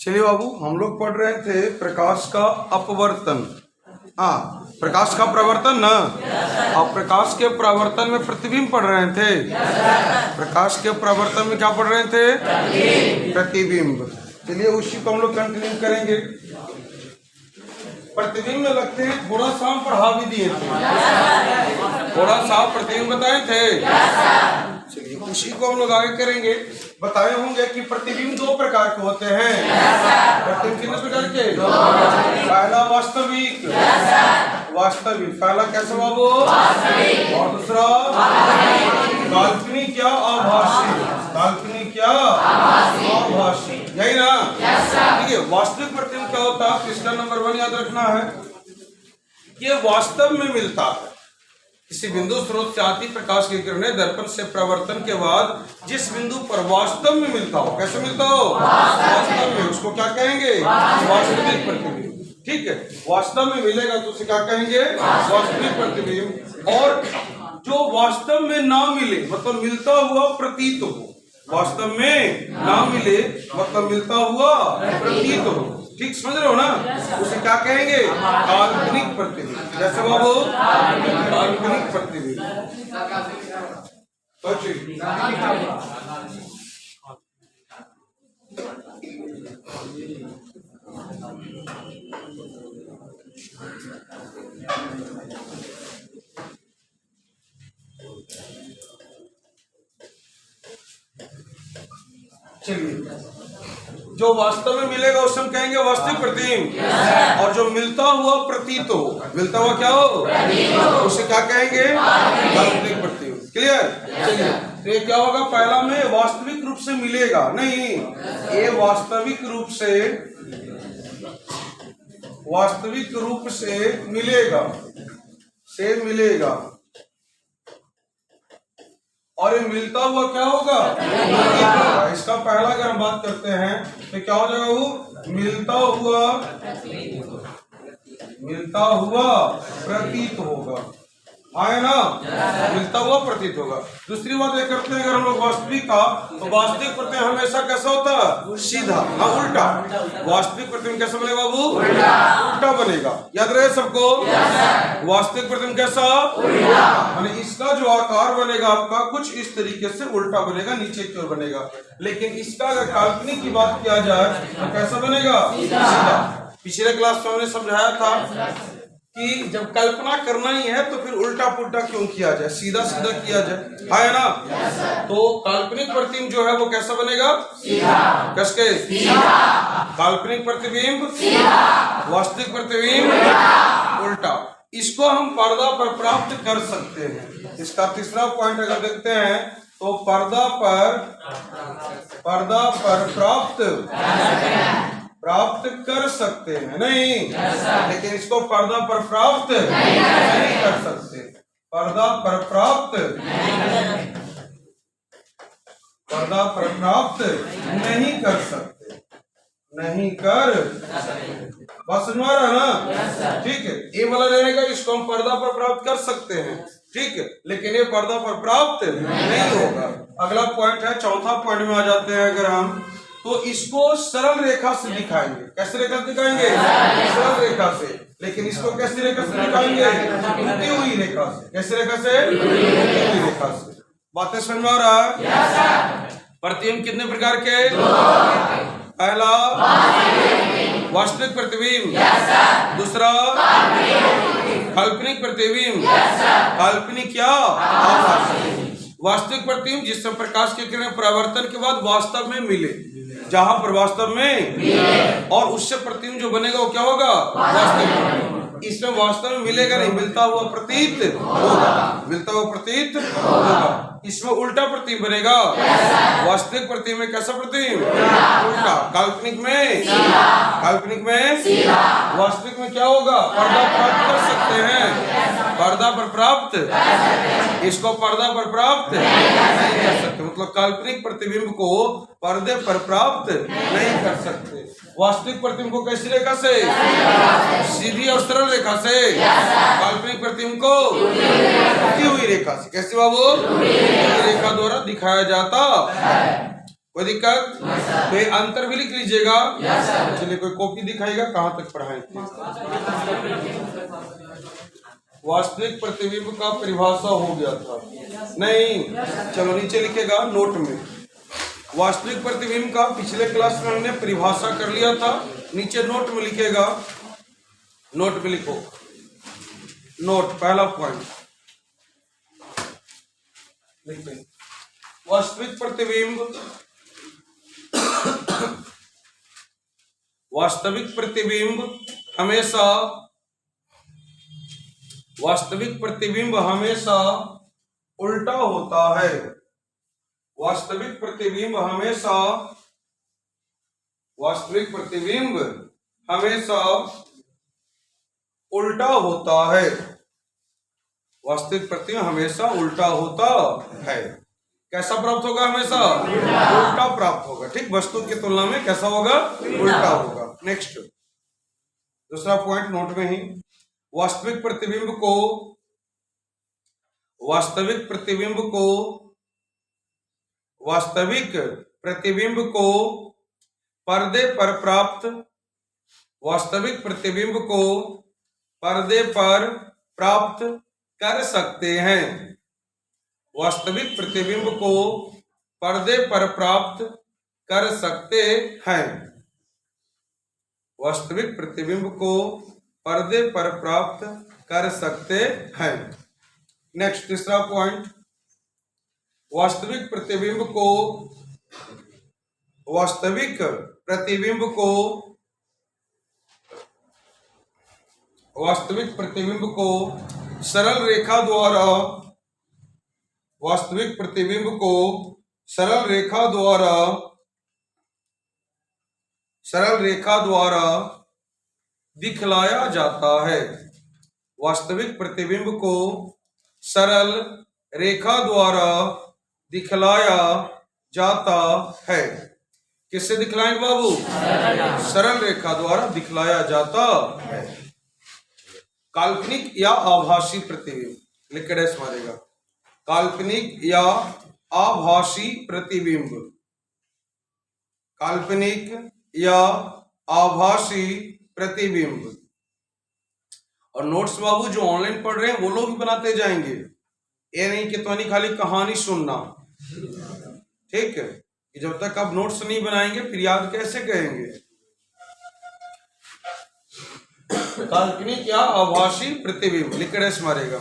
चलिए बाबू, हम लोग पढ़ रहे थे प्रकाश का अपवर्तन। हाँ, प्रकाश का प्रवर्तन ना। अब प्रकाश के प्रवर्तन में प्रतिबिंब पढ़ रहे थे। प्रकाश के प्रवर्तन में क्या पढ़ रहे थे? प्रतिबिंब। चलिए उसी को हम लोग कंटिन्यू करेंगे। प्रतिबिंब में लगते हैं थोड़ा सा हम पढ़ा भी दिए थे, थोड़ा सा प्रतिबिंब बताए थे। चलिए उसी को हम लोग आगे करेंगे। बताए होंगे कि प्रतिबिंब दो प्रकार के होते हैं। प्रतिबिंब कितने प्रकार के? पहला वास्तविक, वास्तविक पहला कैसा बाबू? और दूसरा काल्पनिक या आभासी, काल्पनिक या आभासी, यही ना? ठीक है। वास्तविक प्रतिबिंब क्या होता है? इसका नंबर 1 याद रखना है, ये वास्तव में मिलता है। किसी बिंदु स्रोत से आती प्रकाश की किरणें दर्पण से प्रवर्तन के बाद जिस बिंदु पर वास्तव में मिलता हो, कैसे मिलता हो? वास्तव में, उसको क्या कहेंगे? वास्तविक प्रतिबिंब। ठीक है, वास्तव में मिलेगा तो उसे क्या कहेंगे? वास्तविक प्रतिबिंब। और जो वास्तव में ना मिले मतलब मिलता हुआ प्रतीत हो, वास्तव में ना मिले मतलब मिलता हुआ प्रतीत हो। ठीक समझ रहे हो ना? उसे क्या कहेंगे? काल्पनिक प्रतिबिंब। जैसे बाबू काल्पनिक प्रतिबिंब। चलिए, जो वास्तव में मिलेगा उसे हम कहेंगे वास्तविक प्रतिबिंब। और जो मिलता हुआ प्रतीत हो, मिलता हुआ क्या हो, उसे क्या कहेंगे? काल्पनिक प्रतिबिंब। क्लियर? चलिए, तो ये क्या होगा? पहला में वास्तविक रूप से मिलेगा नहीं, ये वास्तविक रूप से मिलेगा और ये मिलता हुआ क्या होगा? इसका पहला अगर हम बात करते हैं तो क्या हो जाएगा? वो मिलता हुआ प्रतीत होगा। है ना? मिलता हुआ प्रतीत होगा। दूसरी बात ये करते हैं, अगर हम लोग वास्तविक का, तो वास्तविक प्रतिबिंब हमेशा कैसा होता है? सीधा। हाँ, उल्टा। वास्तविक प्रतिबिंब कैसा बनेगा बाबू? उल्टा बनेगा। याद रहे सबको? वास्तविक प्रतिबिंब कैसा? उल्टा। इसका जो आकार बनेगा आपका कुछ इस तरीके से उल्टा बनेगा, नीचे की ओर बनेगा। लेकिन इसका अगर काल्पनिक की बात किया जाए तो कैसा बनेगा? सीधा। पिछले क्लास में हमने समझाया था कि जब कल्पना करना ही है तो फिर उल्टा पुल्टा क्यों किया जाए, सीधा सीधा किया जाए। है ना? तो काल्पनिक प्रतिबिंब जो है वो कैसा बनेगा? सीधा। कसके? काल्पनिक प्रतिबिंब वास्तविक प्रतिबिंब उल्टा। इसको हम पर्दा पर प्राप्त कर सकते हैं। इसका तीसरा पॉइंट अगर देखते हैं तो पर्दा पर प्राप्त कर सकते हैं नहीं, लेकिन इसको पर्दा पर प्राप्त नहीं कर सकते। पर्दा पर प्राप्त नहीं कर सकते, नहीं कर। बस समझ रहा है ना? ठीक है, ये वाला रहेगा, इसको हम पर्दा पर प्राप्त कर सकते हैं। ठीक है, लेकिन ये पर्दा पर प्राप्त नहीं होगा। अगला पॉइंट है, चौथा पॉइंट में आ जाते हैं अगर हम, तो इसको सरल रेखा से दिखाएंगे। कैसे रेखा से दिखाएंगे? सरल रेखा से। लेकिन इसको कैसी रेखा से दिखाएंगे? उल्टी हुई रेखा से। कैसे रेखा से? उल्टी हुई रेखा से। बातें समझ में आ रहा है? प्रतिबिंब कितने प्रकार के? पहला वास्तविक प्रतिबिंब, दूसरा काल्पनिक प्रतिबिंब, काल्पनिक या आभासी। वास्तविक प्रतिबिंब जिसमें प्रकाश की किरणें परावर्तन के बाद वास्तव में मिले, जहां पर वास्तव में, और उससे प्रतिबिंब जो बनेगा वो क्या होगा? वास्तविक। इसमें वास्तव में मिलेगा नहीं, मिलता हुआ प्रतीत होगा, मिलता हुआ प्रतीत होगा। इसमें उल्टा प्रतिबिंब बनेगा। वास्तविक प्रतिबिंब में कैसा प्रतिबिंब? उल्टा। काल्पनिक में वास्तविक में क्या होगा? पर्दा प्राप्त कर सकते हैं, पर्दा पर प्राप्त, इसको पर्दा पर प्राप्त नहीं कर सकते। मतलब काल्पनिक प्रतिबिंब को पर्दे पर प्राप्त नहीं कर सकते। वास्तविक प्रतिबिंब को कैसी रेखा से? सीधी और सरल रेखा से। काल्पनिक प्रतिबिंब को उल्टी हुई रेखा से। कैसे बाबू? रेखा द्वारा दिखाया जाता है। कोई दिक्कत? तो ये अंतर भी लिख लीजिएगा। चलिए कोई कॉपी दिखाएगा, कहाँ तक पढ़ाएं थे? वास्तविक प्रतिबिंब का परिभाषा हो गया था नहीं? चलो नीचे लिखेगा नोट में, वास्तविक प्रतिबिंब का पिछले क्लास में हमने परिभाषा कर लिया था। नीचे नोट में लिखेगा, नोट में लिखो, नोट पहला पॉइंट लिखते, वास्तविक प्रतिबिंब, वास्तविक प्रतिबिंब हमेशा, वास्तविक प्रतिबिंब हमेशा उल्टा होता है। वास्तविक प्रतिबिंब हमेशा, वास्तविक प्रतिबिंब हमेशा उल्टा होता है। वास्तविक प्रतिबिंब हमेशा उल्टा होता है। कैसा प्राप्त होगा? हमेशा उल्टा प्राप्त होगा। ठीक, वस्तु की तुलना में कैसा होगा? उल्टा होगा। नेक्स्ट दूसरा पॉइंट नोट में ही, वास्तविक प्रतिबिंब को, वास्तविक प्रतिबिंब को, वास्तविक प्रतिबिंब को पर्दे पर प्राप्त, वास्तविक प्रतिबिंब को पर्दे पर प्राप्त कर सकते हैं। वास्तविक प्रतिबिंब को पर्दे पर प्राप्त कर सकते हैं। वास्तविक प्रतिबिंब को पर्दे पर प्राप्त कर सकते हैं। नेक्स्ट तीसरा पॉइंट, वास्तविक प्रतिबिंब को, वास्तविक प्रतिबिंब को, वास्तविक प्रतिबिंब को सरल रेखा द्वारा, वास्तविक प्रतिबिंब को सरल रेखा द्वारा, सरल रेखा द्वारा दिखलाया जाता है। वास्तविक प्रतिबिंब को सरल रेखा द्वारा दिखलाया जाता है। किससे दिखलाएंगे बाबू? सरल रेखा द्वारा दिखलाया जाता है। काल्पनिक या आभासी प्रतिबिंब, लिख के डैश मारेगा, काल्पनिक या आभासी प्रतिबिंब, काल्पनिक या आभासी प्रतिबिंब। और नोट्स बाबू जो ऑनलाइन पढ़ रहे हैं वो लोग भी बनाते जाएंगे, ये नहीं कि तो नहीं खाली कहानी सुनना। ठीक है, कि जब तक आप नोट्स नहीं बनाएंगे फिर याद कैसे करेंगे? काल्पनिक या आभासी प्रतिबिंब, लिख के डैश मारेगा।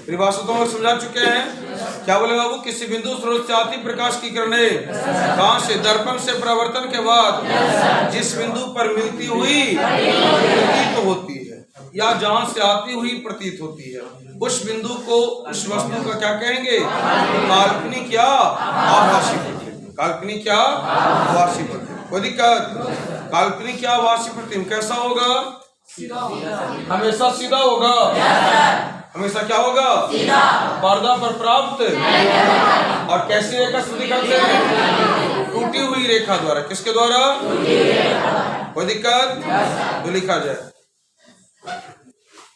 परिभाषा तो हम लोग समझा चुके हैं। क्या बोले बाबू? किसी बिंदु स्रोत से आती प्रकाश की किरणें कहां से? दर्पण से परावर्तन के बाद जिस बिंदु पर मिलती हुई प्रतीत होती है या जहां से आती हुई प्रतीत होती है, उस बिंदु को, उस वस्तु का क्या कहेंगे? काल्पनिक या आभासी प्रतिबिंब। काल्पनिक या आभासी प्रतिबिंब। कोई दिक्कत? काल्पनिक या आभासी प्रतिबिंब कैसा होगा? हमेशा सीधा होगा। हमेशा क्या होगा? सीधा। पर्दा पर प्राप्त। और कैसी रेखा से दिखाते हैं? टूटी हुई रेखा द्वारा। किसके द्वारा? कोई दिक्कत? तो लिखा जाए,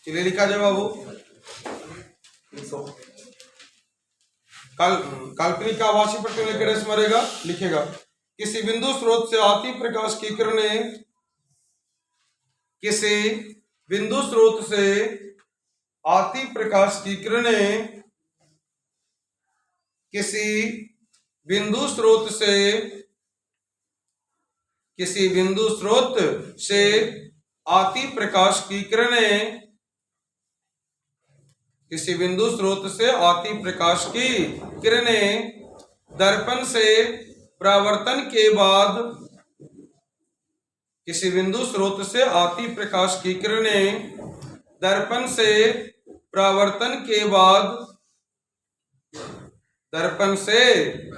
चलिए लिखा जाए बाबू। काल्पनिक का आभासी प्रतिबिंब लेकर मरेगा, लिखेगा, किसी बिंदु स्रोत से आती प्रकाश की किरणें, किसी बिंदु स्रोत से आती प्रकाश की किरणें, किसी बिंदु स्रोत से, किसी बिंदु स्रोत से आती प्रकाश की किरणें, किसी बिंदु स्रोत से आती प्रकाश की किरणें दर्पण से परावर्तन के बाद, किसी बिंदु स्रोत से आती प्रकाश की किरणें दर्पण से परावर्तन के बाद, दर्पण से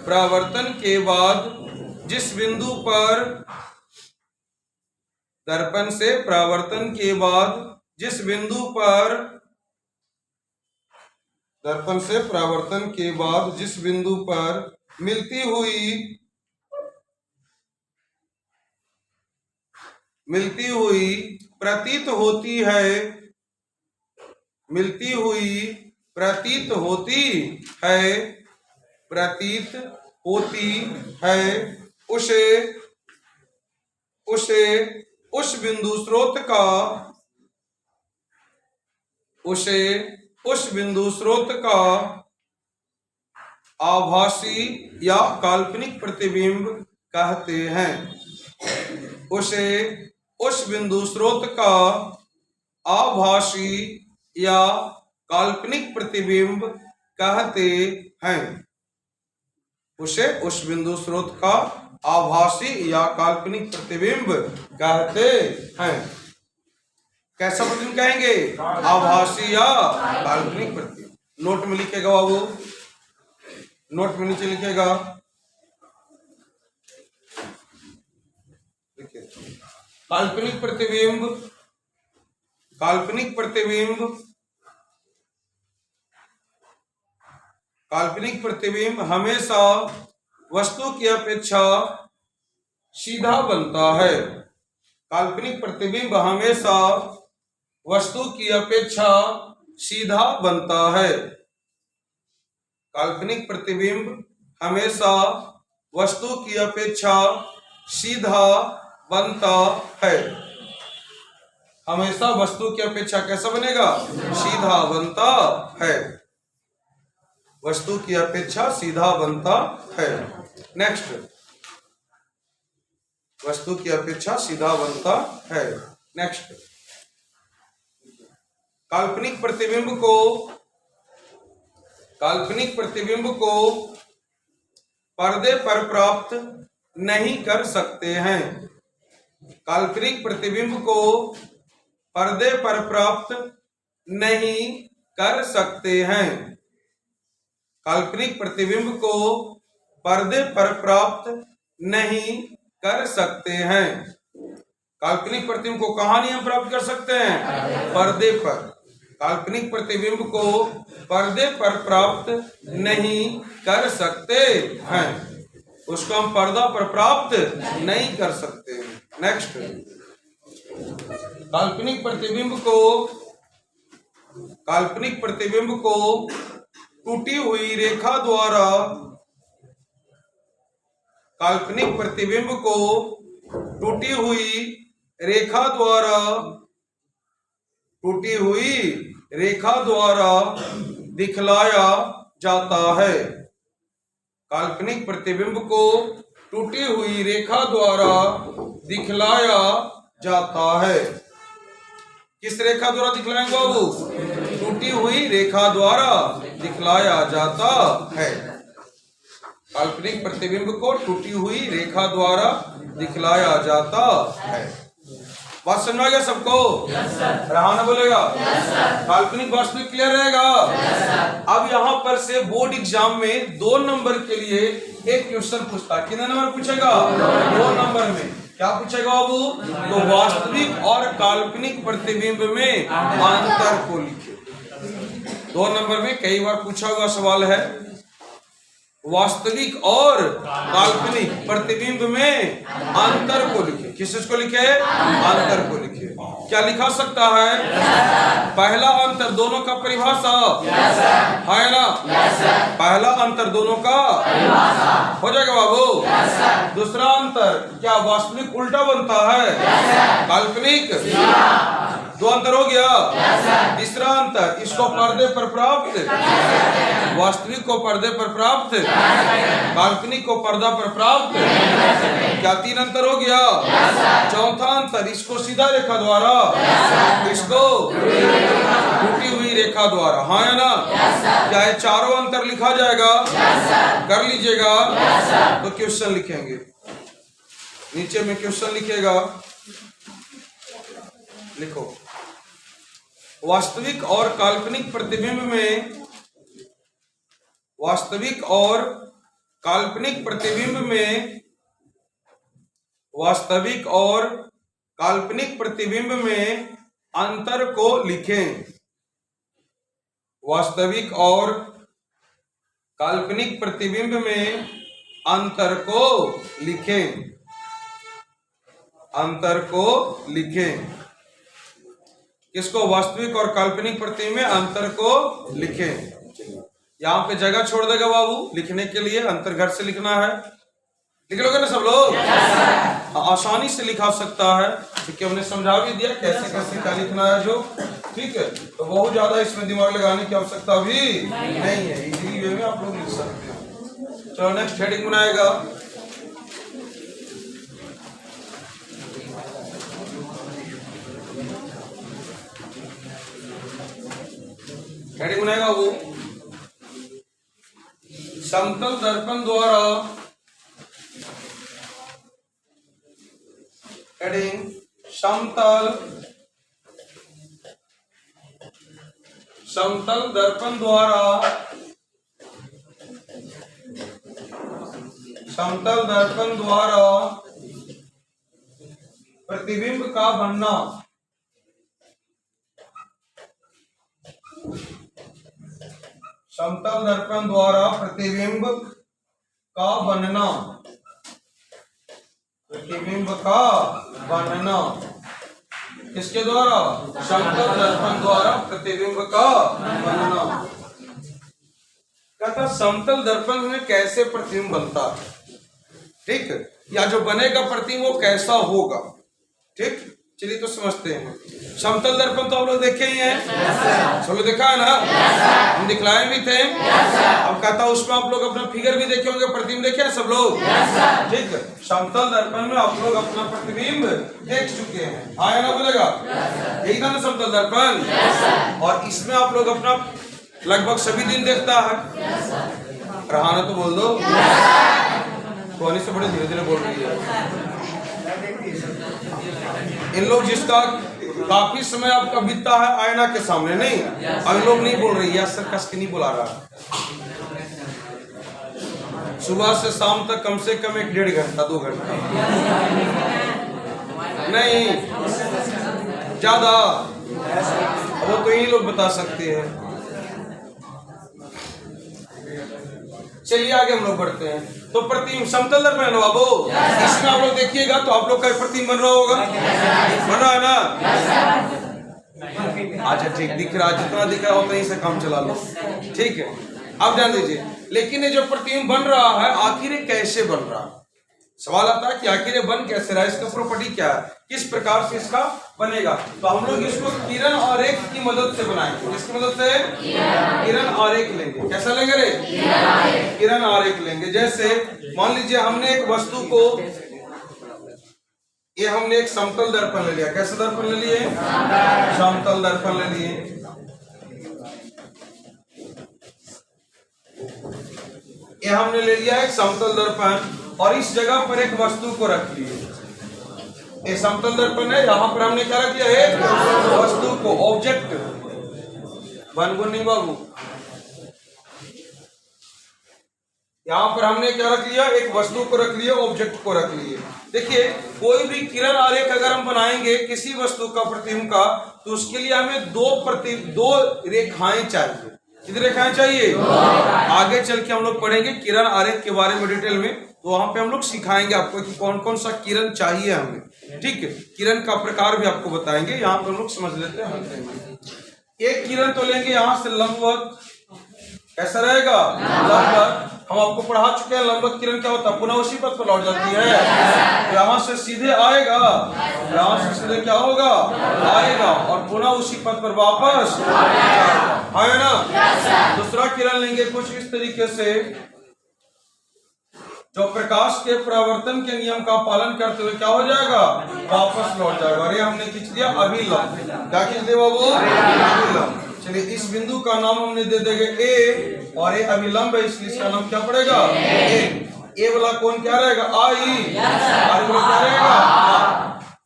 परावर्तन के बाद जिस बिंदु पर, दर्पण से परावर्तन के बाद जिस बिंदु पर, दर्पण से परावर्तन के बाद जिस बिंदु पर मिलती हुई प्रतीत होती है, मिलती हुई प्रतीत होती है, प्रतीत होती है उसे उस बिंदु स्रोत का आभासी या काल्पनिक प्रतिबिंब कहते हैं। उसे उस बिंदु स्रोत का आभासी या काल्पनिक प्रतिबिंब कहते हैं। उसे उस बिंदु स्रोत का आभासी या काल्पनिक प्रतिबिंब कहते हैं। कैसा प्रतिबिंब कहेंगे? आभासी या काल्पनिक प्रतिबिंब। नोट में लिखेगा बाबू, नोट में नीचे लिखेगा, काल्पनिक प्रतिबिंब हमेशा वस्तु की अपेक्षा सीधा बनता है। काल्पनिक प्रतिबिंब हमेशा वस्तु की अपेक्षा सीधा बनता है। काल्पनिक प्रतिबिंब हमेशा वस्तु की अपेक्षा सीधा बनता है। हमेशा वस्तु की अपेक्षा कैसा बनेगा? सीधा बनता है। वस्तु की अपेक्षा सीधा बनता है। नेक्स्ट, वस्तु की अपेक्षा सीधा बनता है। नेक्स्ट, काल्पनिक प्रतिबिंब को पर्दे पर प्राप्त नहीं कर सकते हैं। काल्पनिक प्रतिबिंब को पर्दे पर प्राप्त नहीं कर सकते हैं। काल्पनिक प्रतिबिंब को पर्दे पर प्राप्त नहीं कर सकते हैं। काल्पनिक प्रतिबिंब को कहाँ नहीं हम प्राप्त कर सकते हैं? पर्दे पर। काल्पनिक प्रतिबिंब को पर्दे पर प्राप्त नहीं कर सकते हैं। उसको हम पर्दा पर प्राप्त नहीं कर सकते हैं। नेक्स्ट, काल्पनिक प्रतिबिंब को टूटी हुई रेखा द्वारा दिखलाया जाता है। काल्पनिक प्रतिबिंब को टूटी हुई रेखा द्वारा दिखलाया जाता है। किस रेखा द्वारा दिखलाएंगे बाबू? टूटी हुई रेखा द्वारा दिखलाया जाता है। काल्पनिक प्रतिबिंब को टूटी हुई रेखा द्वारा दिखलाया जाता है। बात समझ में आ गया सबको? रहाना बोलेगा काल्पनिक वास्तविक क्लियर रहेगा। अब यहाँ पर से बोर्ड एग्जाम में 2 नंबर के लिए एक क्वेश्चन पूछता है। कितने नंबर पूछेगा? 2 नंबर में। क्या पूछेगा बाबू? तो वास्तविक और काल्पनिक प्रतिबिंब में अंतर को लिखे। 2 नंबर में कई बार पूछा हुआ सवाल है। वास्तविक और काल्पनिक प्रतिबिंब में अंतर को लिखे। किस चीज को लिखे? अंतर को लिखे। क्या लिखा सकता है? पहला अंतर दोनों का परिभाषा है ना? पहला अंतर दोनों का हो जाएगा बाबू। दूसरा अंतर क्या वास्तविक उल्टा बनता है? काल्पनिक 2 अंतर हो गया। तीसरा अंतर इसको पर्दे पर प्राप्त, वास्तविक को पर्दे पर प्राप्त, काल्पनिक को पर्दा पर प्राप्त। क्या 3 अंतर हो गया? चौथा अंतर इसको सीधा रेखा द्वारा, इसको टूटी हुई रेखा द्वारा। हाँ है ना? क्या ये चारों अंतर लिखा जाएगा? कर लीजिएगा। तो क्वेश्चन लिखेंगे, नीचे में क्वेश्चन लिखेगा। लिखो, वास्तविक और काल्पनिक प्रतिबिंब में, वास्तविक और काल्पनिक प्रतिबिंब में, वास्तविक और काल्पनिक प्रतिबिंब में अंतर को लिखें। वास्तविक और काल्पनिक प्रतिबिंब में अंतर को लिखें। अंतर को लिखें। किसको? वास्तविक और काल्पनिक प्रतिबिंब में अंतर को लिखें। यहाँ पे जगह छोड़ देगा बाबू लिखने के लिए। अंतर घर से लिखना है। लिख लोगे ना सब लोग? आसानी से लिखा सकता है, क्योंकि हमने समझा भी दिया कैसे कैसे क्या लिखना है जो, ठीक है। तो बहुत ज्यादा इसमें दिमाग लगाने की आवश्यकता भी नहीं है, इजीली वे में आप लोग लिख सकते हैं। चलो नेक्स्ट हेडिंग बनाएगा, हेडिंग बनाएगा वो समतल दर्पण द्वारा, हेडिंग समतल दर्पण द्वारा, समतल दर्पण द्वारा प्रतिबिंब का बनना, समतल दर्पण द्वारा प्रतिबिंब का बनना, प्रतिबिंब का बनना किसके द्वारा? समतल दर्पण द्वारा प्रतिबिंब का बनना। कहता समतल दर्पण में कैसे प्रतिबिंब बनता है, ठीक, या जो बनेगा प्रतिबिंब वो कैसा होगा, ठीक। चलिए तो समझते हैं। समतल दर्पण तो आप लोग देखे ही हैं, सब लोग देखा है ना, हम दिखलाए भी थे। अब कहता उसमें आप लोग अपना फिगर भी देखे होंगे, प्रतिबिंब देखे हैं सब लोग, ठीक है। समतल दर्पण में आप लोग अपना प्रतिबिंब देख चुके हैं, आया ना बोलेगा, यही था ना समतल दर्पण। और इसमें आप लोग अपना लगभग सभी दिन देखता है, रहा ना तो बोल दो, कौन से बड़े धीरे धीरे बोल रही है। इन लोग जिसका काफी समय आपका बीतता है आईना के सामने, नहीं अब लोग नहीं बोल रही है, सर कस के नहीं बुला रहा। सुबह से शाम तक कम से कम 1-1.5 घंटा 2 घंटा नहीं ज्यादा, वो तो यही लोग बता सकते हैं। चलिए आगे हम लोग बढ़ते हैं। तो प्रतिबिंब समतल दर्पण है ना बाबू, इसमें आप लोग देखिएगा तो आप लोग का प्रतिबिंब बन रहा होगा, बन रहा है ना? अच्छा ठीक, दिख रहा, जितना दिख रहा हो उतना ही से काम चला लो, ठीक है। अब जान दीजिए, लेकिन ये जो प्रतिबिंब बन रहा है आखिर ये कैसे बन रहा है? सवाल आता है कि आखिर ये बन कैसे रहा है, इसका प्रॉपर्टी क्या है, किस प्रकार से इसका बनेगा। तो हम लोग इसको किरण आरेख की मदद से बनाएंगे। किसकी मदद से? किरण आरेख लेंगे। कैसा लेंगे रे? किरण आरेख लेंगे। जैसे मान लीजिए हमने एक वस्तु को, ये हमने एक समतल दर्पण ले लिया। कैसा दर्पण ले लिए? समतल दर्पण ले लिए। ये हमने ले लिया एक समतल दर्पण और इस जगह पर एक वस्तु को रख लिए। ये समतल दर्पण है, यहाँ पर हमने क्या रख लिया? एक वस्तु को, ऑब्जेक्ट। बनगुन नहीं बाबू, यहाँ पर हमने क्या रख लिया? एक वस्तु को रख लिया, ऑब्जेक्ट को रख लिए। देखिए कोई भी किरण आरेख अगर हम बनाएंगे किसी वस्तु का, प्रतिबिंब का, तो उसके लिए हमें दो रेखाएं चाहिए। कितनी रेखाएं चाहिए? आगे चल के हम लोग पढ़ेंगे किरण आरेख के बारे में डिटेल में, तो वहां पे हम लोग सिखाएंगे आपको कि कौन कौन सा किरण चाहिए हमें, ठीक है। किरण का प्रकार भी आपको बताएंगे, यहाँ पर हम लोग समझ लेते हैं। एक किरण तो लेंगे यहाँ से लंबवत, कैसा रहेगा? लंबवत। हम आपको पढ़ा चुके हैं लंबवत किरण क्या होता है, पुनः उसी पथ पर लौट जाती है। यहाँ से सीधे आएगा, यहाँ से सीधे क्या होगा? आएगा और पुनः उसी पथ पर वापस आएगा ना। दूसरा किरण लेंगे कुछ इस तरीके से, जो प्रकाश के परावर्तन के नियम का पालन करते हुए क्या हो जाएगा? वापस लौट जाएगा। और ये हमने खींच दिया अभिलंब। क्या खींच दिया बाबू? अभिलंब। चलिए इस बिंदु का नाम हमने दे देंगे ए, और ये अभिलंब है इसलिए इसका नाम क्या पड़ेगा? ए वाला कौन क्या रहेगा? आई। और वाला क्या रहेगा?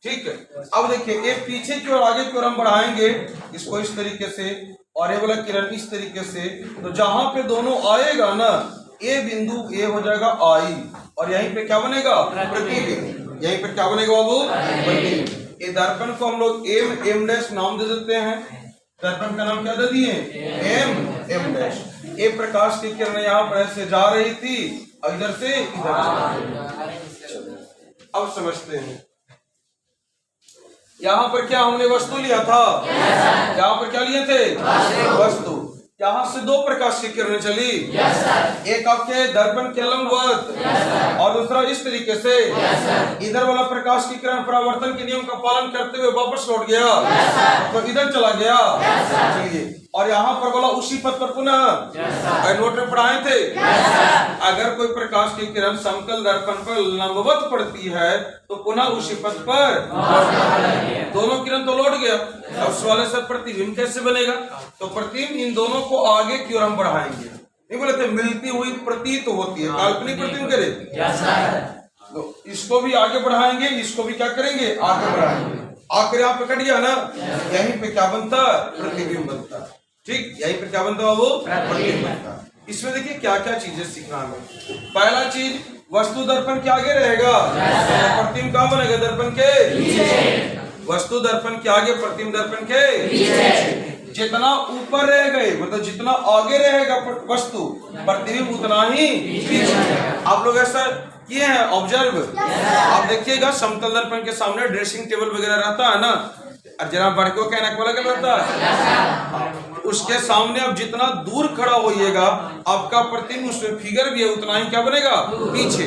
ठीक है। अब देखिए ये पीछे की ओर आगे की ओर हम बढ़ाएंगे इसको इस तरीके से, और ये वाला किरण इस तरीके से। तो जहां पे दोनों आएगा ना, ए बिंदु ए हो जाएगा आई, और यहीं पे क्या बनेगा? प्रतिबिंब। यहीं पे क्या बनेगा बाबू? प्रतिबिंब। ये दर्पण को हम लोग एम डैश नाम दे देते हैं। दर्पण का नाम क्या दे दिए? M dash. ये प्रकाश की किरण यहाँ पर ऐसे जा रही थी और इधर से इधर चली। अब समझते हैं, यहाँ पर क्या हमने वस्तु लिया था? यहाँ पर क्या लिए थे? वस्तु। यहाँ से दो प्रकाश की किरणें चली। एक आपके दर्पण के लंबवत और दूसरा इस तरीके से। इधर वाला प्रकाश की किरण परावर्तन के नियम का पालन करते हुए वापस लौट गया, तो इधर चला गया। चलिए, और यहाँ पर बोला उसी पथ पर पुनः नोट में पढ़ाए थे, अगर कोई प्रकाश की किरण समतल दर्पण पर लंबवत पड़ती है तो पुनः उसी पथ पर दोनों किरण तो लौट गया। अब सवाल है सर प्रतिबिंब कैसे बनेगा? तो प्रतिबिंब इन दोनों को आगे की ओर हम बढ़ाएंगे। नहीं बोले थे मिलती हुई प्रतीत होती है, काल्पनिक प्रतिबिंब करे, तो इसको भी आगे बढ़ाएंगे, इसको भी क्या करेंगे आगे बढ़ाएंगे। आखिर यहाँ पे कट गया ना, यहीं पे क्या बनता? प्रतिबिंब बनता। ठीक, यहीं पे क्या बनता बाबू? प्रतिबिंब बनता। इसमें देखिए क्या क्या चीजें सीखना हमें। पहला चीज, वस्तु दर्पण के आगे रहेगा, प्रतिबिंब कहाँ बनेगा? दर्पण के पीछे। वस्तु दर्पण के आगे, प्रतिबिंब दर्पण के पीछे। जितना ऊपर रह गए, मतलब जितना आगे रहेगा वस्तु, प्रतिबिंब उतना ही पीछे। आप लोग ऐसा किए हैं ऑब्जर्व? आप देखिएगा समतल दर्पण के सामने ड्रेसिंग टेबल वगैरह रहता है ना, और जरा बढ़ को कहना वाला क्या रहता है, उसके सामने आप जितना दूर खड़ा होइएगा आपका प्रतिबिंब, उसमें फिगर भी है उतना ही क्या बनेगा? पीछे,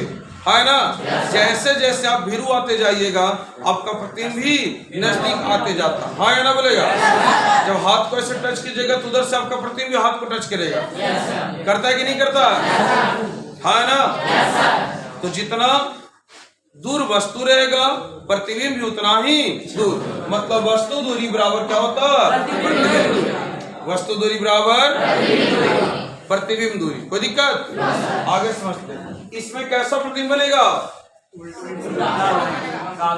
है ना। जैसे जैसे आप भीरू आते जाइएगा आपका प्रतिबिंब भी नजदीक आते जाता, हाँ या ना बोलेगा। जब हाथ को ऐसे टच कीजिएगा तो उधर से आपका प्रतिबिंब भी हाथ को टच करेगा, करता है कि नहीं करता? हाँ ना। तो जितना दूर वस्तु रहेगा प्रतिबिंब भी उतना ही दूर, मतलब वस्तु दूरी बराबर क्या होता? प्रतिबिंब दूरी। वस्तु दूरी बराबर प्रतिबिंब दूरी। कोई दिक्कत? आगे समझते हैं। इसमें कैसा प्रतिबिंब बनेगा?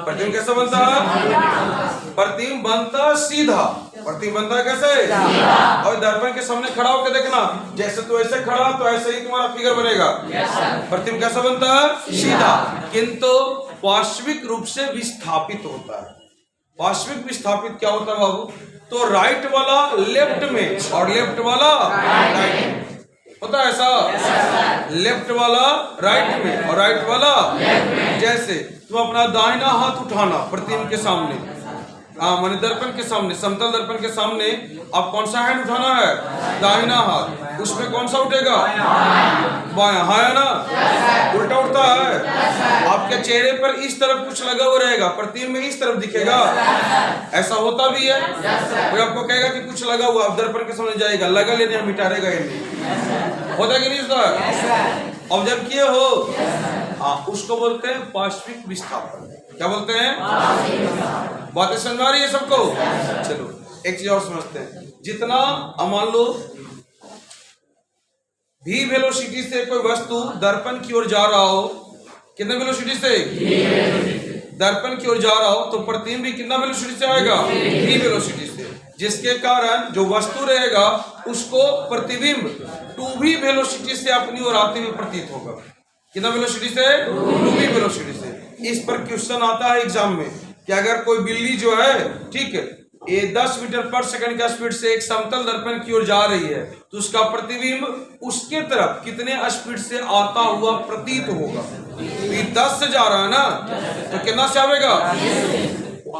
प्रतिबिंब कैसा बनता है? प्रतिबिंब बनता सीधा। प्रतिबिंब बनता है कैसे? और दर्पण के सामने खड़ा होकर देखना, जैसे तू ऐसे खड़ा तो ऐसे ही तुम्हारा फिगर बनेगा। प्रतिबिंब कैसा बनता है? सीधा, किंतु पार्श्विक रूप से विस्थापित होता है। पार्श्विक विस्थापित क्या होता है बाबू? तो राइट वाला लेफ्ट में और लेफ्ट वाला राइट में होता है ऐसा। लेफ्ट वाला राइट में और राइट वाला लेफ्ट में। जैसे तुम अपना दाहिना हाथ उठाना प्रतिबिंब के सामने, माने दर्पण के सामने, समतल दर्पण के सामने आप कौन सा हैंड उठाना है? दाहिना हाथ। उसमें कौन सा उठेगा? बायां, है ना। उल्टा उठता है, आपके चेहरे पर इस तरफ कुछ लगा हुआ रहेगा, प्रतिबिंब में इस तरफ दिखेगा। ऐसा होता भी है। कोई आपको कहेगा कि कुछ लगा हुआ, आप दर्पण के सामने जाएगा, लगा लेने हम मिटारेगा ये नहीं, होता कि नहीं होता? ऑब्जर्व किए हो? उसको बोलते हैं पार्श्विक विस्थापन। क्या बोलते हैं? बातें समझ आ रही है सबको? चलो एक चीज और समझते हैं। जितना मान लो v वेलोसिटी से कोई वस्तु दर्पण की ओर जा रहा हो, कितने वेलोसिटी से? दर्पण की ओर जा रहा हो तो प्रतिबिंब भी कितना वेलोसिटी से आएगा? v वेलोसिटी से, जिसके कारण जो वस्तु रहेगा उसको प्रतिबिंब 2v वेलोसिटी से अपनी ओर आते हुए प्रतीत होगा। कितना वेलोसिटी से? 2v वेलोसिटी से। इस पर क्वेश्चन आता है एग्जाम में कि अगर कोई बिल्ली जो है, ठीक है, ये 10 मीटर पर सेकंड का स्पीड से एक समतल दर्पण की ओर जा रही है तो उसका प्रतिबिंब उसके तरफ कितने स्पीड से आता हुआ प्रतीत होगा? 10 से जा रहा है ना, तो कितना से आएगा?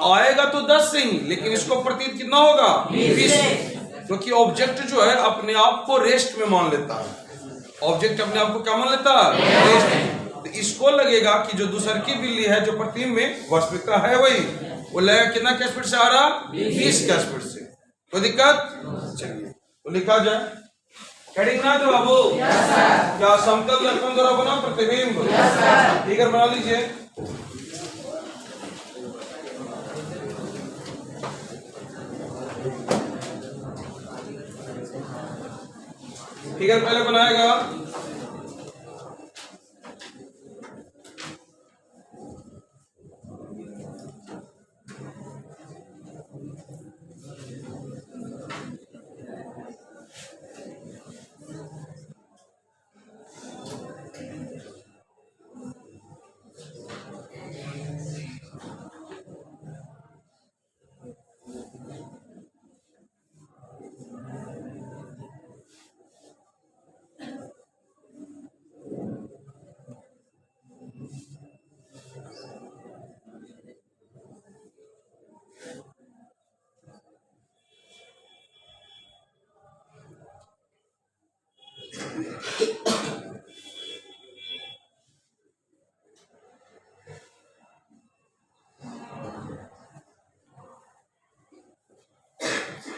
आएगा तो 10 से ही, लेकिन इसको प्रतीत कितना होगा? 20, क्योंकि ऑब्जेक्ट जो है अपने आप को रेस्ट में मान लेता है। ऑब्जेक्ट अपने आप को क्या मान लेता है? रेस्ट। तो इसको लगेगा कि जो दूसर की बिल्ली है जो प्रतिबिंब में वास्तविकता है वही, वो लगेगा कितना क्या स्पीड से आ रहा? 20 क्या स्पीड से। कोई दिक्कत? चलिए तो लिखा जाए। हेडिंग ना तो बाबू, क्या समतल दर्पण द्वारा बना प्रतिबिंब? ठीक है, बना लीजिए। फिगर पहले बनाएगा।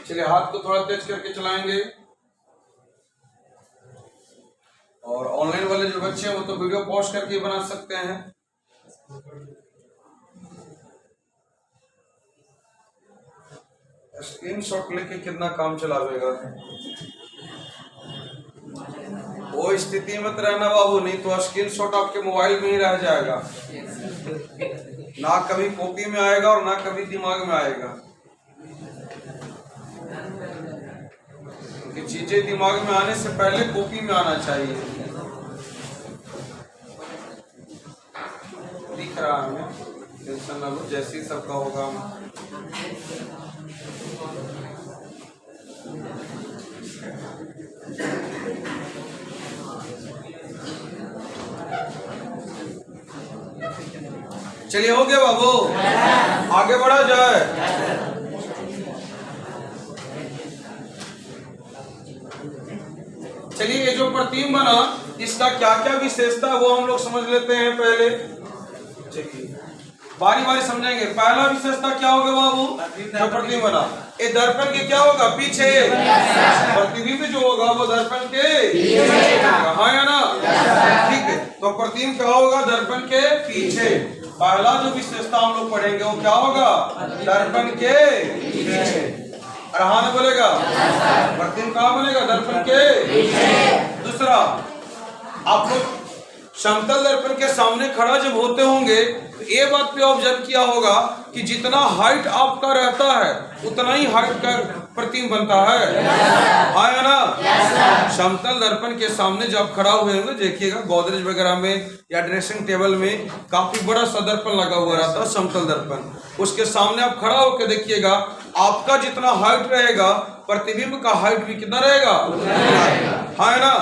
चलिए हाथ को थोड़ा तेज करके चलाएंगे। और ऑनलाइन वाले जो बच्चे हैं वो तो वीडियो पॉज करके बना सकते हैं। स्क्रीनशॉट लेके कितना काम चलावेगा। वो स्थिति मत रहना बाबू, नहीं तो स्क्रीनशॉट आपके मोबाइल में ही रह जाएगा, ना कभी कॉपी में आएगा और ना कभी दिमाग में आएगा। क्योंकि चीजें दिमाग में आने से पहले कॉपी में आना चाहिए। दिख रहा है हमें, टेंशन ना लो, जैसे ही सबका होगा। चलिए हो गया बाबू, आगे बढ़ा जाए। चलिए ये जो प्रतिम बना इसका क्या क्या विशेषता है वो हम लोग समझ लेते हैं पहले। चलिए बारी बारी समझेंगे। पहला विशेषता क्या होगा बाबू, जो प्रतिम बना ये दर्पण के क्या होगा, पीछे। प्रतिबिंब जो होगा वो दर्पण के हाँ या ना, ठीक है। तो प्रतिबिंब क्या होगा, दर्पण के पीछे। पहला जो विशेषता हम लोग पढ़ेंगे वो क्या होगा, दर्पण के पीछे। और हाँ ने बोलेगा प्रतिबिंब कहाँ बनेगा, दर्पण के पीछे। दूसरा, आप लोग समतल दर्पण के सामने खड़ा जब होते होंगे तो ये बात पे ऑब्जर्व किया होगा कि जितना हाइट आपका रहता है उतना ही हाइट का प्रतिबिंब बनता है, हाँ या ना। समतल दर्पण के सामने जब खड़ा हुए होंगे देखिएगा, गोदरेज वगैरह में या ड्रेसिंग टेबल में काफी बड़ा सा दर्पण लगा हुआ रहता है, समतल दर्पण। उसके सामने आप खड़ा होकर देखिएगा, आपका जितना हाइट रहेगा प्रतिबिंब का हाइट भी कितना रहेगा, हाँ है ना।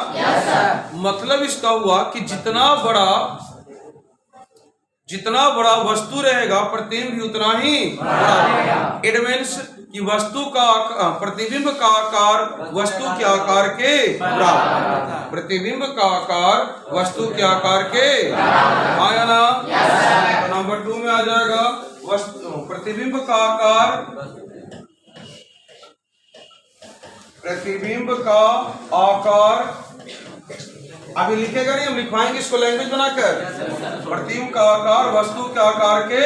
मतलब इसका हुआ कि जितना बड़ा वस्तु रहेगा प्रतिबिंब भी उतना ही बड़ा। इट मीन्स कि वस्तु का प्रतिबिंब का आकार वस्तु के आकार के बराबर। प्रतिबिंब का आकार वस्तु के आकार के, हाँ या ना। नंबर 2 में आ जाएगा प्रतिबिंब का आकार, प्रतिबिंब का आकार। अभी लिखेगा नहीं, हम लिखवाएंगे इसको लैंग्वेज बनाकर। प्रतिबिंब का आकार वस्तु के आकार के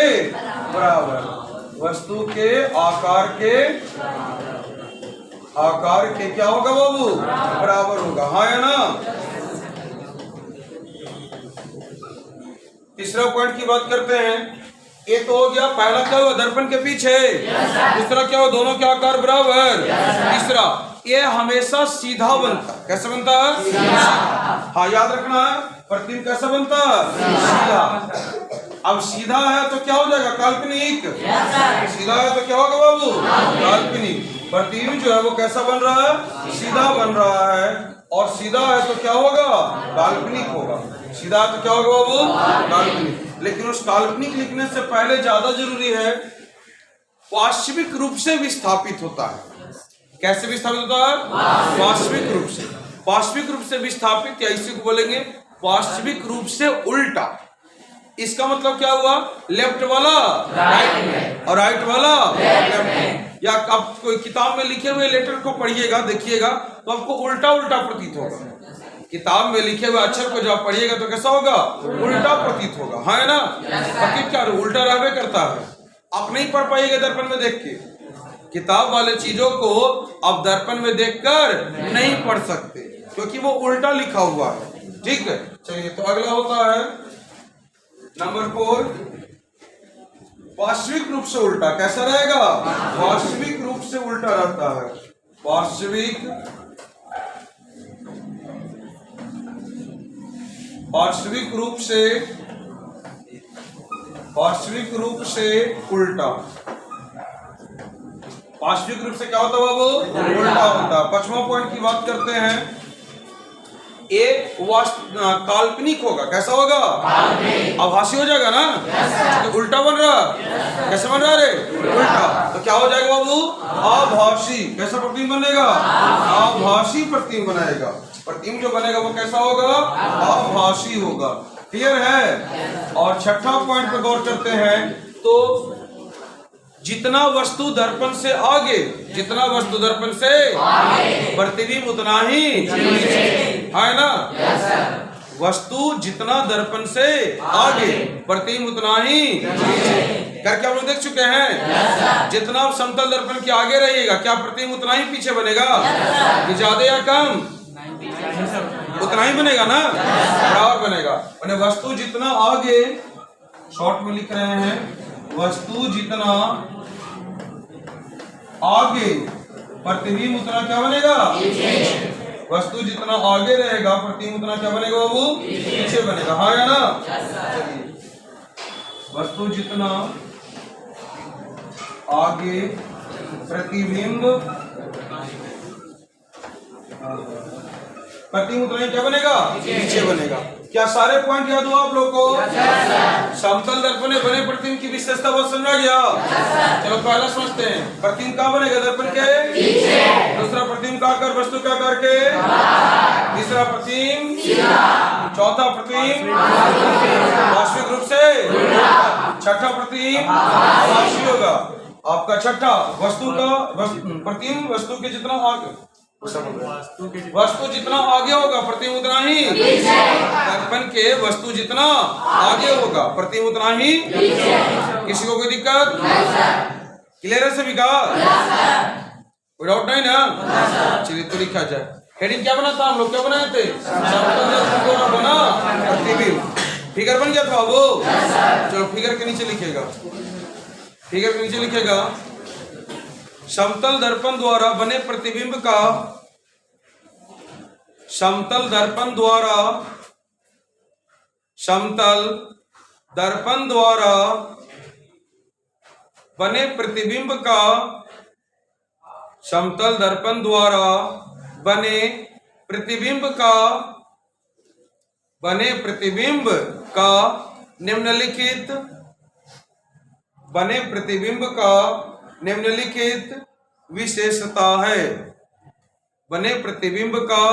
बराबर, वस्तु के आकार के क्या होगा बाबू, बराबर होगा, हाँ या ना। तीसरा पॉइंट की बात करते हैं। ये तो हो गया, पहला क्या हुआ, दर्पण के पीछे। दूसरा क्या हुआ, दोनों के आकार बराबर। तीसरा, ये हमेशा सीधा बनता है। कैसे बनता है, हाँ याद रखना है, प्रतिबिंब कैसा बनता है, सीधा। अब सीधा है तो क्या हो जाएगा, काल्पनिक। सीधा है तो क्या होगा बाबू, काल्पनिक। प्रतिबिंब जो है वो कैसा बन रहा है, सीधा बन रहा है। और सीधा है तो क्या होगा, काल्पनिक होगा। सीधा है तो क्या होगा बाबू, काल्पनिक। लेकिन उस काल्पनिक लिखने से पहले ज्यादा जरूरी है वास्तविक रूप से विस्थापित होता है। कैसे विस्थापित होता है, वास्तविक रूप से। वास्तविक रूप से विस्थापित या इसी को बोलेंगे वास्तविक रूप से उल्टा। इसका मतलब क्या हुआ, लेफ्ट वाला राइट में और राइट वाला लेफ्ट में। या आप कोई किताब में लिखे हुए लेटर को पढ़िएगा, देखिएगा तो आपको उल्टा उल्टा प्रतीत होगा। किताब में लिखे हुए अक्षर को जब पढ़िएगा तो कैसा होगा, उल्टा प्रतीत होगा, हाँ है ना। प्रतीत क्या उल्टा रहबे करता है। आप नहीं पढ़ पाइएगा दर्पण में देख के, किताब वाले चीजों को आप दर्पण में देखकर नहीं पढ़ सकते क्योंकि वो उल्टा लिखा हुआ है, ठीक है। चलिए तो अगला होता है नंबर 4, वास्तविक रूप से उल्टा। कैसा रहेगा, वास्तविक रूप से उल्टा रहता है। वास्तविक रूप से उल्टा। वास्तविक रूप से क्या होता है बाबू, उल्टा होता है। 5वां पॉइंट की बात करते हैं। एक काल्पनिक होगा। कैसा होगा, आभासी हो जाएगा ना। तो उल्टा बन रहा, कैसे बन रहा रे, उल्टा। तो क्या हो जाएगा बाबू, आभासी। कैसा प्रतिबिंब बनेगा, आभासी प्रतिबिंब बनाएगा। प्रतिबिंब जो बनेगा वो कैसा होगा, आभासी होगा। क्लियर है। और 6ठा पॉइंट पे गौर करते हैं तो जितना वस्तु दर्पण से आगे, जितना वस्तु दर्पण से प्रतिबिंब उतना ही है ना। वस्तु जितना दर्पण से आगे, प्रतिबिंब उतना ही करके हम लोग देख चुके हैं। जितना आप समतल दर्पण के आगे रहिएगा, क्या प्रतिबिंब उतना ही पीछे बनेगा कि ज्यादा या कम? उतना ही बनेगा ना, बराबर बनेगा। मैंने वस्तु जितना आगे, शॉर्ट में लिख रहे हैं, वस्तु जितना आगे प्रतिबिंब उतना क्या बनेगा? वस्तु जितना आगे रहेगा प्रतिबिंब उतना क्या बनेगा बाबू? पीछे बनेगा, हाँ या ना। चलिए, वस्तु जितना आगे प्रतिबिंब उतना क्या बनेगा? पीछे बनेगा। क्या सारे पॉइंट याद हुआ आप लोग को? समतल दर्पण में बने प्रतिबिंब की विशेषता बहुत समझा गया। चलो पहला समझते हैं, प्रतिबिंब कहाँ बनेगा? दर्पण के पीछे। दूसरा, प्रतिबिंब का आकार वस्तु का आकार के। तीसरा, प्रतिबिंब। चौथा, प्रतिबिंब वास्तविक रूप से। छठा, प्रतिबिंब आभासी होगा। आपका छठा, वस्तु का प्रतिबिंब वस्तु के जितना आगे, वस्तु जितना आगे होगा प्रतिबिंब उतना ही। दर्पण के वस्तु जितना आगे होगा प्रतिबिंब उतना ही। किसी को कोई दिक्कत? क्लियर है सभी का? कोई डाउट नहीं ना? चलिए तो लिखा जाए। हेडिंग क्या बना था हम लोग? क्या बनाए थे? बना प्रतिबिंब। फिगर बन गया था वो। चलो फिगर के नीचे लिखेगा, फिगर के नीचे लिखेगा, समतल दर्पण द्वारा बने प्रतिबिंब का, समतल दर्पण द्वारा, समतल दर्पण द्वारा बने प्रतिबिंब का, समतल दर्पण द्वारा बने प्रतिबिंब का, बने प्रतिबिंब का निम्नलिखित, बने प्रतिबिंब का निम्नलिखित विशेषता है। बने प्रतिबिंब का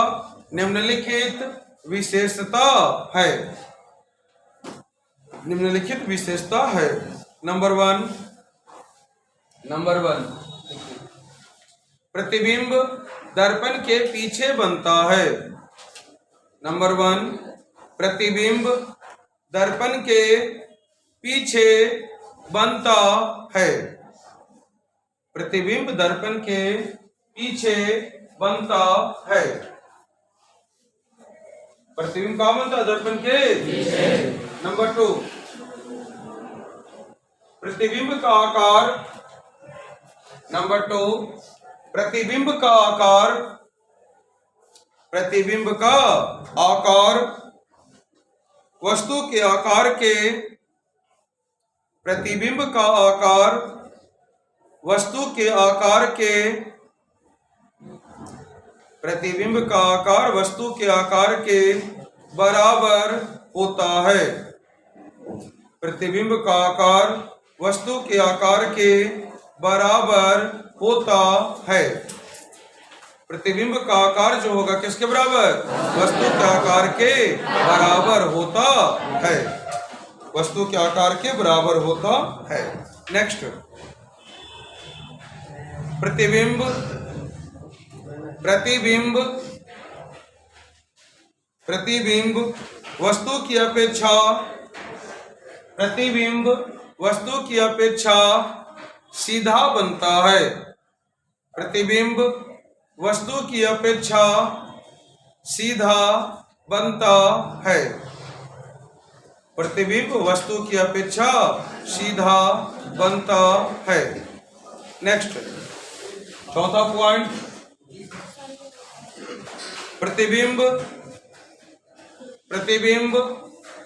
निम्नलिखित विशेषता है, निम्नलिखित विशेषता है। नंबर वन, प्रतिबिंब दर्पण के पीछे बनता है। नंबर वन, प्रतिबिंब दर्पण के पीछे बनता है। प्रतिबिंब दर्पण के पीछे बनता है। प्रतिबिंब कहाँ बनता है? दर्पण के पीछे। नंबर टू, प्रतिबिंब का आकार, नंबर टू, प्रतिबिंब का आकार, प्रतिबिंब का आकार वस्तु के आकार के, प्रतिबिंब का आकार वस्तु के आकार के, प्रतिबिंब का आकार वस्तु के आकार के बराबर होता है। प्रतिबिंब का आकार वस्तु के आकार के बराबर होता है। प्रतिबिंब का आकार जो होगा किसके बराबर? वस्तु के आकार के बराबर होता है। वस्तु के आकार के बराबर होता है। नेक्स्ट, प्रतिबिंब, प्रतिबिंब, प्रतिबिंब वस्तु की अपेक्षा, प्रतिबिंब वस्तु की अपेक्षा सीधा बनता है। प्रतिबिंब वस्तु की अपेक्षा सीधा बनता है। प्रतिबिंब वस्तु की अपेक्षा सीधा बनता है। नेक्स्ट, चौथा पॉइंट, प्रतिबिंब, प्रतिबिंब